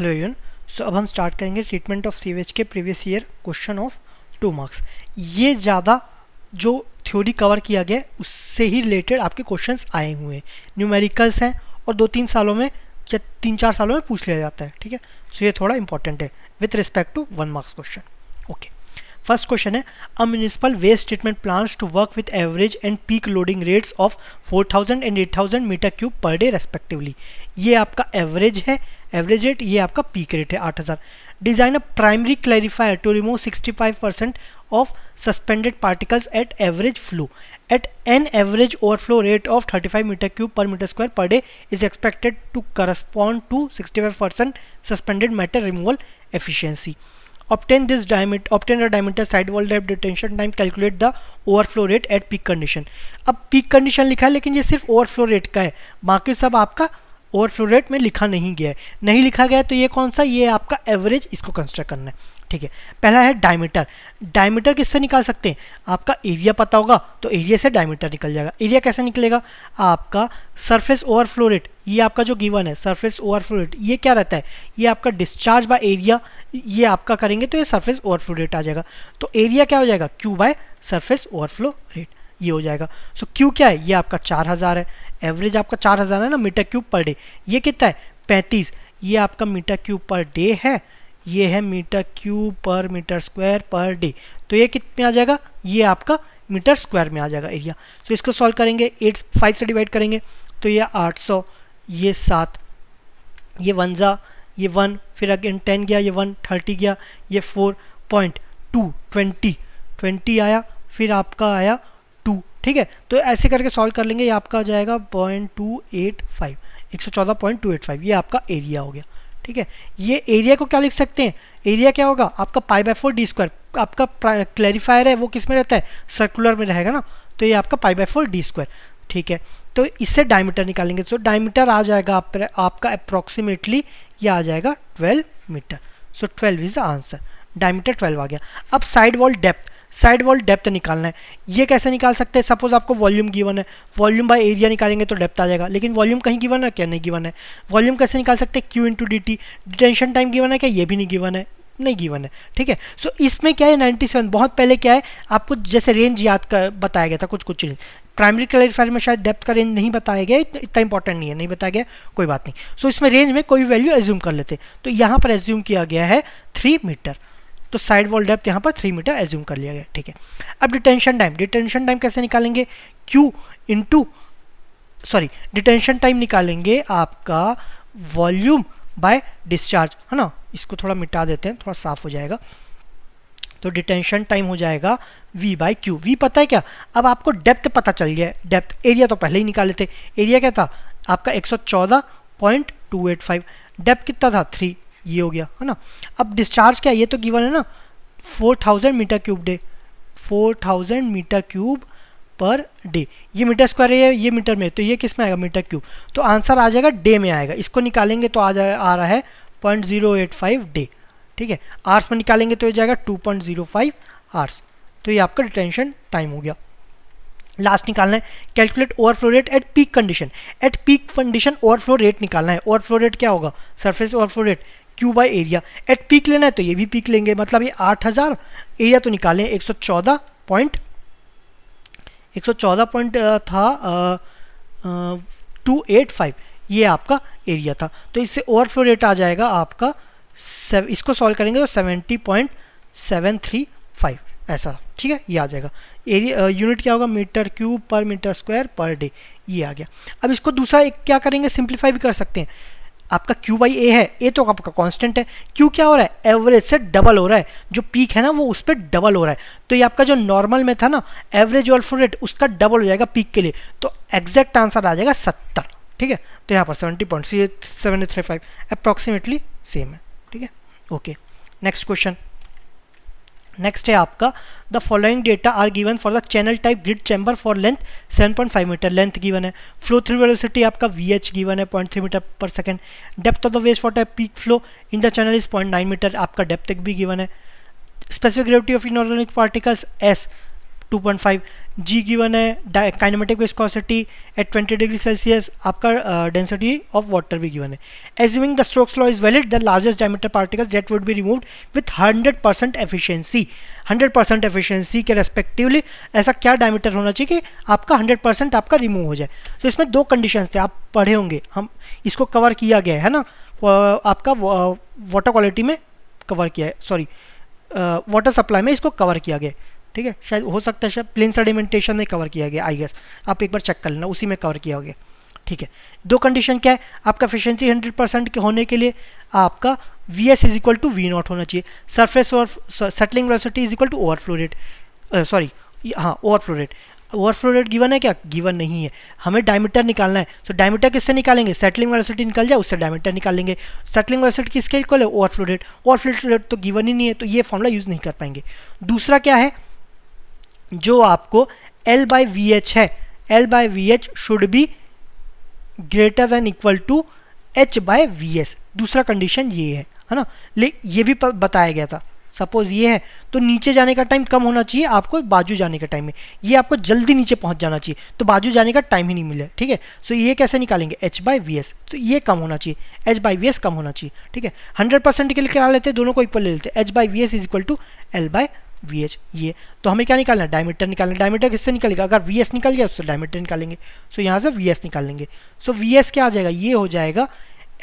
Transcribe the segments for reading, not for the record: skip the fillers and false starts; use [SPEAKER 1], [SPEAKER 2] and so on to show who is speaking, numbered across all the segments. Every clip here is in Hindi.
[SPEAKER 1] Hello everyone. सो अब हम स्टार्ट करेंगे ट्रीटमेंट ऑफ सीवेज के previous year question of 2 marks. ये ज़्यादा जो थ्योरी कवर किया गया उससे ही रिलेटेड आपके क्वेश्चंस आए हुए हैं, न्यूमेरिकल्स हैं और 2-3 सालों में या 3-4 सालों में पूछ लिया जाता है। ठीक है, सो ये थोड़ा इंपॉर्टेंट है with respect to 1 marks question. Okay, first question है a municipal waste treatment plans to work with average and peak loading rates of 4000 and 8000 metre cube per day respectively. ये आपका एवरेज है, एवरेज रेट, ये आपका पीक रेट है 8000। Design a primary clarifier to remove 65% of suspended particles at average flow at an average overflow rate of 35 meter cube per meter square per day is expected to correspond to 65% suspended matter removal efficiency. Obtain a diameter sidewall depth detention time, calculate the overflow rate at peak condition. अब peak condition लिखा है लेकिन ये सिर्फ overflow rate का है, बाकी सब आपका ओवरफ्लो रेट में लिखा नहीं गया है। नहीं लिखा गया है तो ये कौन सा, ये आपका एवरेज, इसको कंस्ट्रक्ट करना है। ठीक है, पहला है डायमीटर। डायमीटर किससे निकाल सकते हैं, आपका एरिया पता होगा तो एरिया से डायमीटर निकल जाएगा। एरिया कैसे निकलेगा, आपका सरफेस ओवरफ्लो रेट, ये आपका जो गिवन है सरफेस ओवरफ्लो रेट, ये क्या रहता है, ये आपका डिस्चार्ज बाय एरिया, ये आपका करेंगे तो ये सरफेस ओवरफ्लो रेट आ जाएगा। तो एरिया क्या हो जाएगा, Q by surface overflow rate, ये हो जाएगा। सो क्यू क्या है, ये आपका 4000 है, एवरेज आपका 4000 है ना मीटर क्यूब पर डे। ये कितना है 35, ये आपका मीटर क्यूब पर डे है, ये है metre cube per metre square per day. तो ये कितने आ जाएगा, ये आपका मीटर स्क्वायर में आ जाएगा एरिया। तो इसको सॉल्व करेंगे, 5 से डिवाइड करेंगे तो ये 800, ये 7, ये 1 जा, ये 1, फिर अगेन 10 गया, ये 1, 30 गया, ये 4.2, 20 आया, फिर आपका आया 2। ठीक है, तो ऐसे करके सॉल्व कर लेंगे, ये आपका आ जाएगा 0.285, 114.285, ये आपका एरिया हो गया। ठीक है, ये एरिया को क्या लिख सकते हैं, एरिया क्या होगा आपका π/4 d स्क्वायर। आपका क्लैरिफायर है वो किस में रहता है, सर्कुलर में रहेगा ना, तो ये आपका π/4 d स्क्वायर। ठीक है, तो इससे डायमीटर निकालेंगे तो डायमीटर आ जाएगा आपका अप्रोक्सीमेटली ये आ जाएगा 12 metre. So 12 is the answer, diameter 12 आ गया। अब side wall depth, side wall depth निकालना है। ये कैसे निकाल सकते हैं, सपोज आपको वॉल्यूम गिवन है, वॉल्यूम बाय एरिया निकालेंगे तो डेप्थ आ जाएगा, लेकिन वॉल्यूम कहीं गिवन है क्या, नहीं गिवन है। वॉल्यूम कैसे निकाल सकते हैं, Q into D T. Detention time given है क्या, ये भी नहीं गिवन है, नहीं गिवन है। ठीक है, सो इसमें क्या है 97, बहुत पहले क्या है आपको जैसे रेंज याद कर बताया गया था, कुछ रेंज। प्राइमरी क्लैरिफायर में शायद डेप्थ का रेंज नहीं बताया गया, इतना इंपॉर्टेंट नहीं है, नहीं बताया गया, कोई बात नहीं। सो इसमें रेंज में कोई वैल्यू एज्यूम कर लेते, तो यहाँ पर एज्यूम किया गया है 3 मीटर, तो साइड वॉल डेप्थ यहाँ पर 3 मीटर एज्यूम कर लिया गया। ठीक है, अब डिटेंशन टाइम, डिटेंशन टाइम कैसे निकालेंगे, क्यू इंटू डिटेंशन टाइम निकालेंगे आपका वॉल्यूम बाय डिस्चार्ज, है ना। इसको थोड़ा मिटा देते हैं, थोड़ा साफ हो जाएगा। तो डिटेंशन टाइम हो जाएगा v बाई क्यू। v पता है क्या, अब आपको डेप्थ पता चल गया है, डेप्थ, एरिया तो पहले ही निकाले थे, एरिया क्या था आपका 114.285, डेप्थ कितना था 3, ये हो गया, है ना। अब डिस्चार्ज क्या, ये तो गिवन है ना 4000 metre cube day, 4000 metre cube per day. ये मीटर स्क्वायर है, ये मीटर में, तो ये किस में आएगा मीटर क्यूब, तो आंसर आ जाएगा डे में आएगा। इसको निकालेंगे तो आ रहा है 0.085 डे। ठीक है, आवर्स में निकालेंगे तो ये जाएगा 2.05 आवर्स। तो ये आपका डिटेंशन टाइम हो गया। लास्ट निकालना है calculate overflow rate at peak condition. At peak condition overflow rate निकालना है। ओवरफ्लो रेट क्या होगा, surface overflow rate Q by area. At peak लेना है तो ये भी पीक लेंगे, मतलब ये 8000, एरिया तो निकालें 114 पॉइंट था 285, ये आपका एरिया था। तो इससे ओवरफ्लो रेट आ जाएगा आपका, इसको सॉल्व करेंगे तो 70.735 ऐसा। ठीक है, ये आ जाएगा। एरिया यूनिट क्या होगा, metre cube per metre square per day, ये आ गया। अब इसको दूसरा एक क्या करेंगे, सिंप्लीफाई भी कर सकते हैं। आपका क्यू बाई ए है, ए तो आपका कांस्टेंट है, क्यू क्या हो रहा है एवरेज से डबल हो रहा है, जो पीक है ना वो उस पर डबल हो रहा है। तो ये आपका जो नॉर्मल में था ना एवरेज ओवरफ्लो रेट, उसका डबल हो जाएगा पीक के लिए, तो एग्जैक्ट आंसर आ जाएगा 70। ठीक है, तो यहाँ पर 70.735 अप्रॉक्सीमेटली सेम है। ठीक है, ओके, नेक्स्ट क्वेश्चन। नेक्स्ट है आपका the following data are given for the channel type grid chamber for length 7.5 metre, length given है। फ्लो थ्रू वेलोसिटी आपका VH गिवन है 0.3 metre per second. Depth of the waste water peak flow in the channel is 0.9 metre, आपका डेप्थ भी गिवन है। Specific gravity of inorganic particles S, 2.5, G given है, kinematic viscosity at 20 degree Celsius, आपका डेंसिटी ऑफ वाटर भी गिवन है। Assuming the Stokes law is valid, the largest diameter particles that would be removed with 100% efficiency, 100% efficiency के रेस्पेक्टिवली ऐसा क्या डायमीटर होना चाहिए कि आपका 100% आपका रिमूव हो जाए। तो इसमें दो कंडीशंस थे, आप पढ़े होंगे, हम इसको कवर किया गया है ना, आपका वाटर क्वालिटी में कवर किया है, सॉरी वाटर सप्लाई में इसको कवर किया गया, ठीक है, शायद हो सकता है शायद प्लेन सेडिमेंटेशन में कवर किया गया, आई गेस, आप एक बार चेक कर लेना, उसी में कवर किया गया, ठीक है। दो कंडीशन क्या है, आपका एफिशिएंसी 100% के होने के लिए आपका Vs is equal to V naught होना चाहिए, सरफेस और settling velocity is equal to overflow rate, sorry हाँ overflow rate, overflow rate given है क्या, गिवन नहीं है, हमें डायमीटर निकालना है। सो डायमीटर किससे निकालेंगे, सेटलिंग वेलोसिटी निकल जाए उससे डायमीटर निकालेंगे, सेटलिंग वेलोसिटी किसके इक्वल है, ओवरफ्लो रेट, ओवरफ्लो रेट तो गिवन ही नहीं है, तो ये फॉर्मूला यूज नहीं कर पाएंगे। दूसरा क्या है, जो आपको L बाई वी एच है, L by V H should be greater than equal to H by V S, दूसरा कंडीशन ये है ना, ये भी बताया गया था। सपोज ये है तो नीचे जाने का टाइम कम होना चाहिए आपको बाजू जाने का टाइम में, ये आपको जल्दी नीचे पहुंच जाना चाहिए तो बाजू जाने का टाइम ही नहीं मिले, ठीक है। सो ये कैसे निकालेंगे, H बाई वी एस, तो ये कम होना चाहिए, H बाई वी एस कम होना चाहिए, ठीक है। 100% के लिए क्या लेते हैं, दोनों को इक्वल ले लेते हैं, H by V S is equal to L by V H, ये तो हमें क्या निकालना है, डायमीटर निकालना है। डायमीटर किससे निकलेगा, अगर वी एस निकल गया उससे डायमीटर निकालेंगे, सो यहाँ से वी एस निकाल लेंगे। सो वी एस क्या आ जाएगा, ये हो जाएगा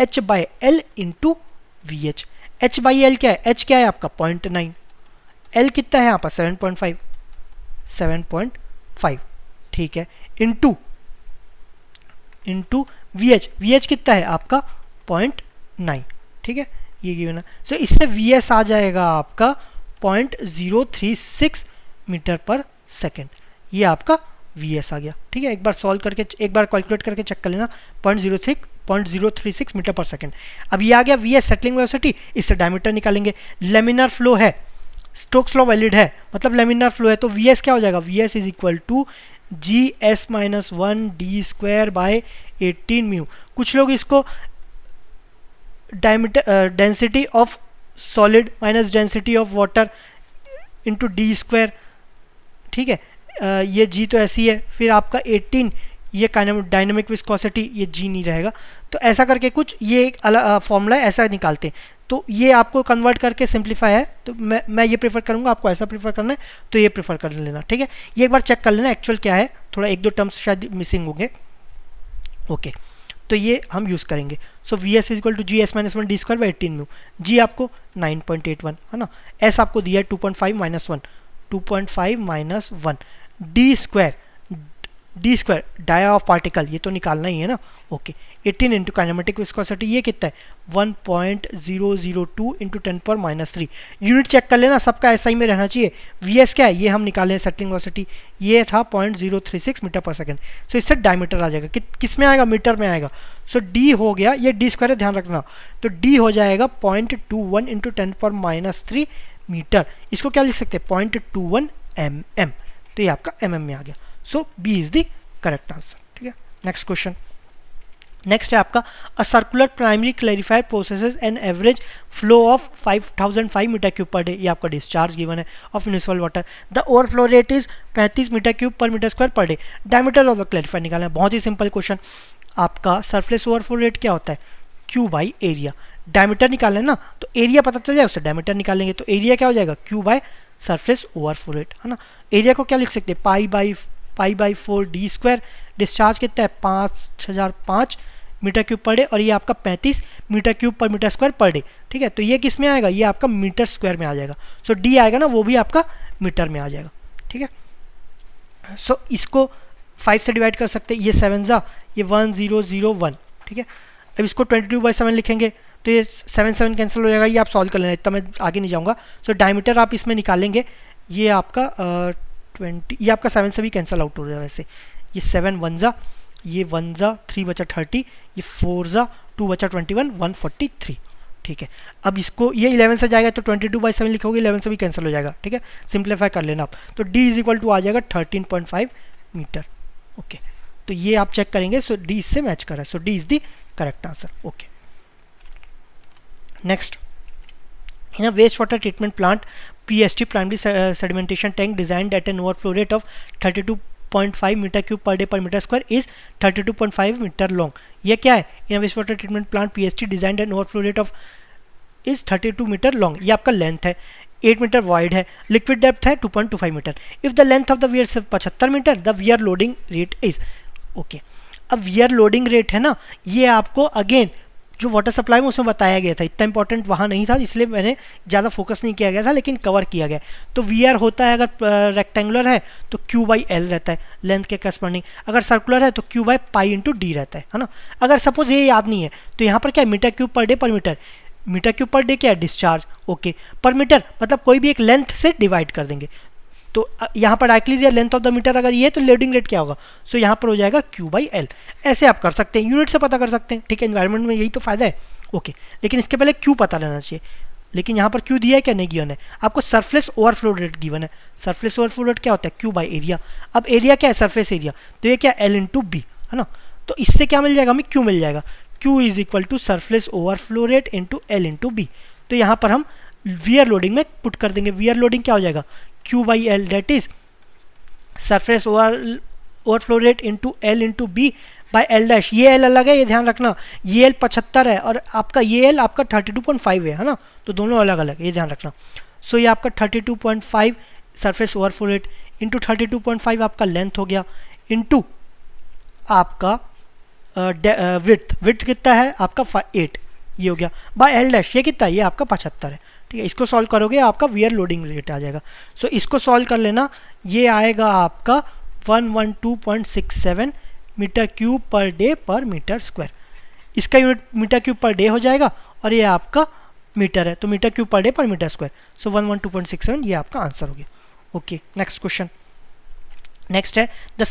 [SPEAKER 1] H by L into V H. H by L क्या है, H क्या है आपका 0.9, L कितना है यहाँ पर 7.5, 7.5, ठीक है, इंटू वी एच कितना है आपका 0.9, ठीक है, ये गिवन है। सो इससे वी एस आ जाएगा आपका 0.036 मीटर पर सेकेंड, ये आपका वी एस आ गया, ठीक है। एक बार सॉल्व करके, एक बार कैलकुलेट करके चेक कर लेना, 0.036 मीटर पर सेकेंड। अब ये आ गया वी एस सेटलिंग वेलोसिटी, इससे डायमीटर निकालेंगे। लेमिनार फ्लो है, स्टोक्स लॉ वैलिड है, मतलब लेमिनार फ्लो है, तो वी एस क्या हो जाएगा, V S is equal to G S minus 1 D square by 18 mu. कुछ लोग इसको diameter density of solid minus density of water into D square, ठीक है, ये जी तो ऐसी है, फिर आपका 18 ये डायनामिक विस्कोसिटी, ये जी नहीं रहेगा, तो ऐसा करके कुछ ये एक अलग फॉर्मूला ऐसा निकालते हैं, तो ये आपको कन्वर्ट करके सिंप्लीफाई है, तो मैं ये प्रेफर करूंगा, आपको ऐसा प्रेफर करना है तो ये प्रेफर कर लेना, ठीक है। ये एक बार चेक कर लेना एक्चुअल क्या है, थोड़ा एक दो टर्म्स शायद मिसिंग होंगे, ओके, तो ये हम यूज़ करेंगे। So V S is equal to G S minus 1 D square by 18 mu, G आपको 9.81 है ना, एस आपको दिया है 2.5 minus 1, 2.5 minus 1, D square dia of particle, ये तो निकालना ही है ना, ओके। 18 इंटू काइनेमेटिक विस्कोसिटी, ये कितना है 1.002 इंटू 10⁻³ यूनिट चेक कर लेना, सबका ऐसा ही में रहना चाहिए। वी एस क्या है, ये हम निकाले हैं सेटलिंग वेलोसिटी, ये था 0.036 मीटर पर सेकेंड, सो इससे डायमीटर आ जाएगा, किस में आएगा, मीटर में आएगा। सो डी हो गया, ये डी स्क्वायर ध्यान रखना, तो डी हो जाएगा 0.21 इंटू 10⁻³ मीटर, इसको क्या लिख सकते हैं 0.21 mm, तो ये आपका mm में आ गया। So B is the correct answer, ठीक है। नेक्स्ट क्वेश्चन, नेक्स्ट है आपका a circular primary clarifier processes an average flow of 5005 metre cube per day, ये आपका डिस्चार्ज गिवन है of municipal water, the overflow rate is 35 metre cube per metre square per day, diameter of the clarifier निकालना है। बहुत ही सिंपल क्वेश्चन, आपका सरफेस ओवरफ्लो रेट क्या होता है, क्यू बाई एरिया, डायमीटर निकालना है ना, तो एरिया पता चल जाए उससे डायमीटर निकालेंगे, तो एरिया क्या हो जाएगा Q by surface overflow rate, है ना। एरिया को क्या लिख सकते हैं, pi by 4 D square, discharge कितना है 5005 मीटर क्यूब पर डे, और ये आपका 35 metre cube per metre square per day, ठीक है। तो ये किस में आएगा, ये आपका मीटर स्क्वायर में आ जाएगा, सो डी आएगा ना, वो भी आपका मीटर में आ जाएगा, ठीक है। सो इसको 5 से डिवाइड कर सकते हैं, ये 7 जा, ये 1001, ठीक है। अब इसको 22/7 लिखेंगे तो ये 7 कैंसिल हो जाएगा, ये आप सॉल्व कर लेना, इतना मैं आगे नहीं जाऊँगा। सो डायमीटर आप इसमें निकालेंगे, ये आपका 20, ये आपका 7 से भी कैंसिल आउट हो जाएगा, वैसे ये 7 1 जा, ये 1 जा 3 बचा 30, ये 4 जा 2 बचा 21, 143, ठीक है। अब इसको ये 11 से जाएगा तो 22/7 लिखोगे, 11 से भी कैंसिल हो जाएगा, ठीक है, सिंप्लीफाई कर लेना आप, तो d इज इक्वल टू आ जाएगा 13.5 मीटर, ओके। तो ये आप चेक करेंगे, सो d इससे मैच कर रहा है, so d is the correct answer, okay. Next, in a wastewater treatment plant PST primary sedimentation tank designed at an overflow rate of 32.5 metre cube per day per metre square is 32.5 metre long. ये क्या है? In waste water treatment plant PST designed at overflow rate of is 32 metre long. ये आपका लेंथ है। 8 मीटर वाइड है। लिक्विड डेप्थ है 2.25 metre. If the length of the weir 75 metre the weir loading rate is okay. अब वियर लोडिंग रेट है ना, ये आपको अगेन जो वाटर सप्लाई में उसमें बताया गया था, इतना इंपॉर्टेंट वहाँ नहीं था इसलिए मैंने ज़्यादा फोकस नहीं किया गया था, लेकिन कवर किया गया। तो वीआर होता है अगर रेक्टेंगुलर है तो क्यू बाई एल रहता है लेंथ के करस्पॉन्डिंग, अगर सर्कुलर है तो Q by pi into D रहता है ना। अगर सपोज ये याद नहीं है तो यहाँ पर क्या है, metre cube per day per metre. Metre cube per day क्या है? डिस्चार्ज। ओके, पर मीटर मतलब कोई भी एक लेंथ से डिवाइड कर देंगे। तो यहाँ पर डायरेक्टली दिया लेंथ ऑफ द मीटर अगर ये है तो लोडिंग रेट क्या होगा? सो यहाँ पर हो जाएगा क्यू बाई एल। ऐसे आप कर सकते हैं, यूनिट से पता कर सकते हैं, ठीक है, एनवायरनमेंट में यही तो फायदा है। ओके, लेकिन इसके पहले क्यू पता रहना चाहिए। लेकिन यहाँ पर क्यू दिया है क्या? नहीं गिवन है। आपको सरफेस ओवरफ्लो रेट गिवन है। सरफेस ओवरफ्लो रेट क्या होता है? Q by area. अब एरिया क्या है? Surface area. तो ये क्या? एल इंटू बी है ना। तो इससे क्या मिल जाएगा हमें? क्यू मिल जाएगा। Q is equal to surface overflow rate into L into B. तो यहाँ पर हम वियर लोडिंग में पुट कर देंगे। वियर लोडिंग क्या हो जाएगा? Q by L that is surface overflow rate into L into B by L dash. ये एल अलग है, ये ध्यान रखना। ये एल 75 है और आपका ये एल आपका 32.5 है ना, तो दोनों अलग अलग, ये ध्यान रखना। सो ये आपका 32.5 सरफेस ओवरफ्लो रेट इंटू 32.5 आपका लेंथ हो गया, इंटू आपका विड्थ कितना है आपका 8, ये हो गया, बाय एल डैश ये कितना है? ये आपका 75 है। ठीक है, इसको सॉल्व करोगे आपका वियर लोडिंग रेट आ जाएगा। सो इसको सॉल्व कर लेना, ये आएगा आपका 112.67 metre cube per day per metre square. इसका unit metre cube per day हो जाएगा और ये आपका मीटर है, तो metre cube per day per metre square. So 112.67 ये आपका आंसर हो गया। Okay, next question. नेक्स्ट है the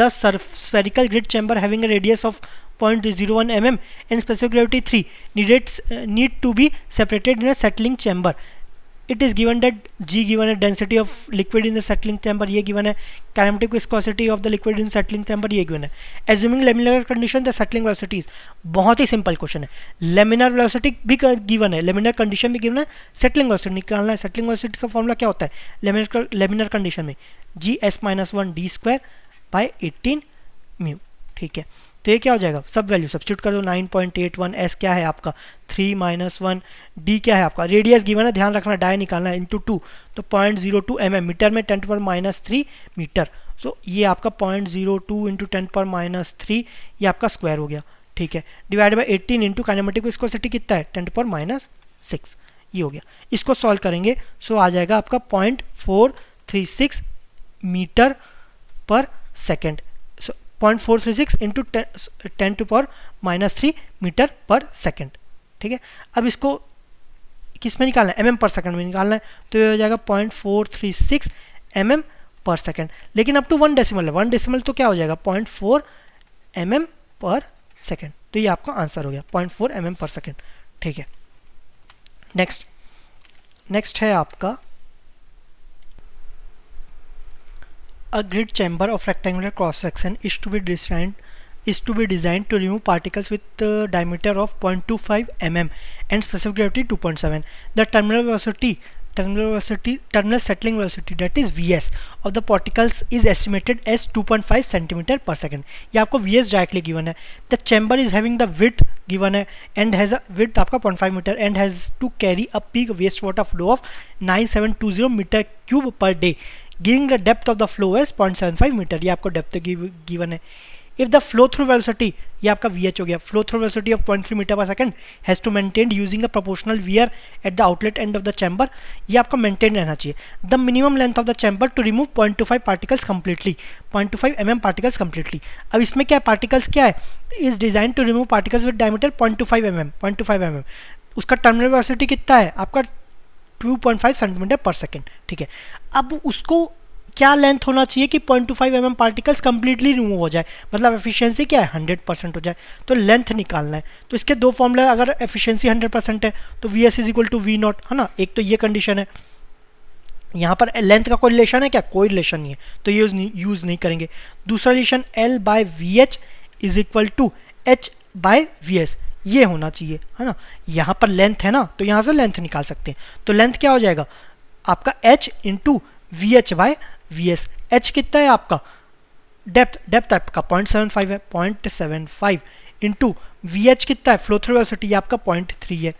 [SPEAKER 1] spherical grid chamber having a radius of 0.01 mm and specific gravity 3 need to be separated in a settling chamber. It is given that G given है, density of liquid in the settling chamber ये given है, kinematic viscosity of the liquid in settling chamber ये given है। Assuming laminar condition the settling velocity is, बहुत ही सिंपल क्वेश्चन है। laminar velocity भी given है, laminar condition भी given है, settling velocity निकालना है। settling velocity का फॉर्मूला क्या होता है laminar condition में? GS-1 d square by 18 mu. ठीक है, तो ये क्या हो जाएगा? सब वैल्यू सब्स्टिट्यूट कर दो। 9.81, एस क्या है आपका 3 - 1, डी क्या है आपका रेडियस गिवन है, ध्यान रखना डाई निकालना है, इंटू 2 तो 0.02 mm, मीटर में 10⁻³ मीटर। तो ये आपका 0.02 इंटू 10⁻³ ये आपका स्क्वायर हो गया। ठीक है, divide by 18 into kinematic viscosity कितना है 10⁻6 ये हो गया। इसको सॉल्व करेंगे सो आ जाएगा आपका 0.436 metre per second. 0.436 into 10⁻³ metre per second. ठीक है, अब इसको किस में निकालना है? mm पर सेकेंड में निकालना है, तो ये हो जाएगा 0.436 mm पर सेकेंड। लेकिन अप टू 1 डेसिमल है, 1 डेसिमल तो क्या हो जाएगा 0.4 mm पर सेकेंड। तो ये आपका आंसर हो गया 0.4 mm पर सेकेंड। ठीक है, नेक्स्ट है आपका A grid chamber of rectangular cross section is to be designed to remove particles with diameter of 0.25 mm and specific gravity 2.7. The terminal settling velocity that is Vs of the particles is estimated as 2.5 cm per second. ये आपको Vs directly given है. The chamber is having the width given है and has a width आपका 0.5 meter and has to carry a peak wastewater flow of 9720 meter cube per day. Giving the depth of the flow is 0.75 meter. ये आपको depth given है. If the flow through velocity ये आपका VH हो गया, flow through velocity of 0.3 meter per second has to maintain using a proportional wear at the outlet end of the chamber. ये आपका maintain रहना चाहिए. The minimum length of the chamber to remove 0.25 particles completely, 0.25 mm particles completely. अब इसमें क्या है, particles क्या है, is designed to remove particles with diameter 0.25 mm. उसका terminal velocity कितना है आपका 2.5 सेंटीमीटर पर सेकेंड। ठीक है, अब उसको क्या लेंथ होना चाहिए कि 0.25 mm पार्टिकल्स कंप्लीटली रिमूव हो जाए, मतलब एफिशिएंसी क्या है 100% हो जाए, तो लेंथ निकालना है। तो इसके दो फॉर्मूला, अगर एफिशिएंसी 100% है तो Vs is equal to V0 है ना, एक तो ये कंडीशन है। यहाँ पर लेंथ का कोई रिलेशन है क्या? कोई रिलेशन नहीं है, तो ये यूज़ नहीं करेंगे। दूसरा relation L by VH is equal to H by VS ये होना चाहिए है ना। यहाँ पर लेंथ है ना, तो यहाँ से लेंथ निकाल सकते हैं। तो लेंथ क्या हो जाएगा आपका h into V H by V S. H कितना है आपका, डेप्थ आपका 0.75 है, 0.75 इंटू वी एच कितना है, फ्लो थ्रू वेलोसिटी, ये आपका 0.3 है।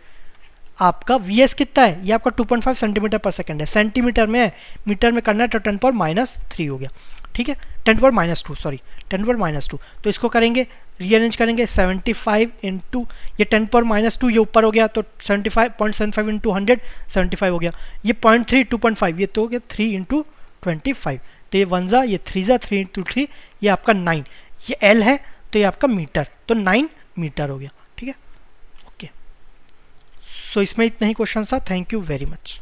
[SPEAKER 1] आपका वी एस कितना है, ये आपका 2.5 सेंटीमीटर पर सेकेंड है, सेंटीमीटर में है, मीटर में करना है तो 10⁻³ हो गया। ठीक है, 10⁻², सॉरी 10⁻²। तो इसको करेंगे, रीअरेंज करेंगे, 75 इंटू ये 10⁻², ये ऊपर हो गया तो 0.75 इंटू 100 75 हो गया। ये 0.3 2.5, ये तो हो गया 3 इंटू 25। तो ये 1 ये 3 3 इंटू 3, ये आपका 9। ये एल है तो ये आपका मीटर, तो 9 मीटर हो गया। ठीक है, ओके। सो इसमें इतना ही क्वेश्चन था। Thank you very much.